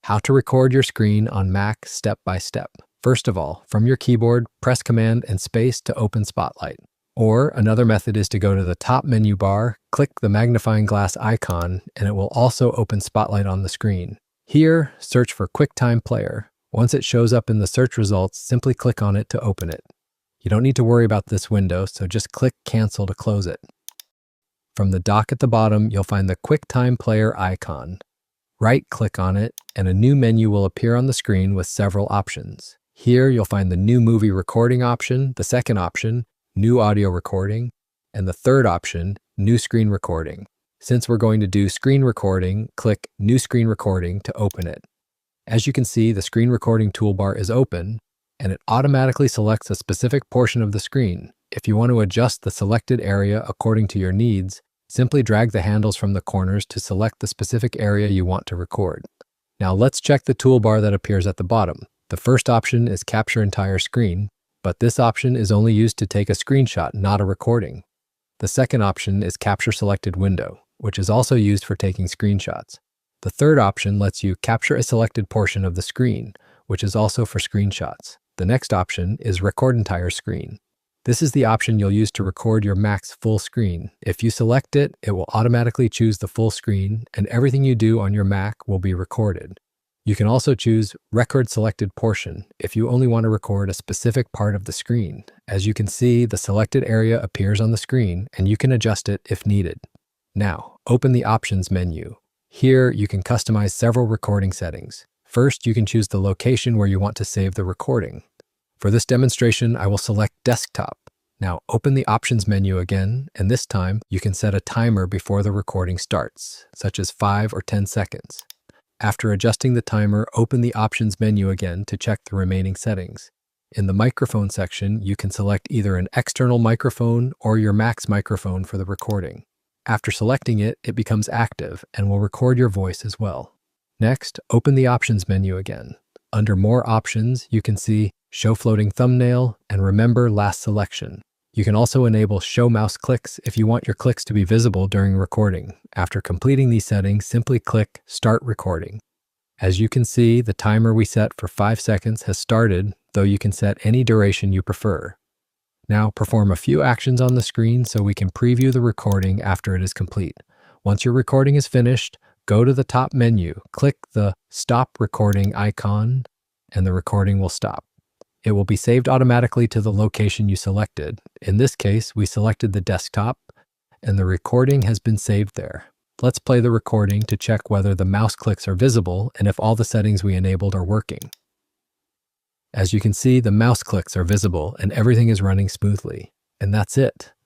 How to record your screen on Mac step by step. First of all, from your keyboard, press Command and Space to open Spotlight. Or another method is to go to the top menu bar, click the magnifying glass icon, and it will also open Spotlight on the screen. Here, search for QuickTime Player. Once it shows up in the search results, simply click on it to open it. You don't need to worry about this window, so just click Cancel to close it. From the dock at the bottom, you'll find the QuickTime Player icon. Right-click on it, and a new menu will appear on the screen with several options. Here, you'll find the new movie recording option, the second option, new audio recording, and the third option, new screen recording. Since we're going to do screen recording, click New Screen Recording to open it. As you can see, the screen recording toolbar is open, and it automatically selects a specific portion of the screen. If you want to adjust the selected area according to your needs, simply drag the handles from the corners to select the specific area you want to record. Now let's check the toolbar that appears at the bottom. The first option is Capture Entire Screen, but this option is only used to take a screenshot, not a recording. The second option is Capture Selected Window, which is also used for taking screenshots. The third option lets you capture a selected portion of the screen, which is also for screenshots. The next option is Record Entire Screen. This is the option you'll use to record your Mac's full screen. If you select it, it will automatically choose the full screen, and everything you do on your Mac will be recorded. You can also choose Record Selected Portion if you only want to record a specific part of the screen. As you can see, the selected area appears on the screen, and you can adjust it if needed. Now, open the Options menu. Here, you can customize several recording settings. First, you can choose the location where you want to save the recording. For this demonstration, I will select Desktop. Now open the Options menu again, and this time you can set a timer before the recording starts, such as 5 or 10 seconds. After adjusting the timer, open the Options menu again to check the remaining settings. In the microphone section, you can select either an external microphone or your Mac's microphone for the recording. After selecting it, it becomes active and will record your voice as well. Next, open the Options menu again. Under More Options, you can see Show Floating Thumbnail and Remember Last Selection. You can also enable Show Mouse Clicks if you want your clicks to be visible during recording. After completing these settings, simply click Start Recording. As you can see, the timer we set for 5 seconds has started, though you can set any duration you prefer. Now perform a few actions on the screen so we can preview the recording after it is complete. Once your recording is finished, go to the top menu, click the Stop Recording icon, and the recording will stop. It will be saved automatically to the location you selected. In this case, we selected the desktop, and the recording has been saved there. Let's play the recording to check whether the mouse clicks are visible and if all the settings we enabled are working. As you can see, the mouse clicks are visible and everything is running smoothly. And that's it.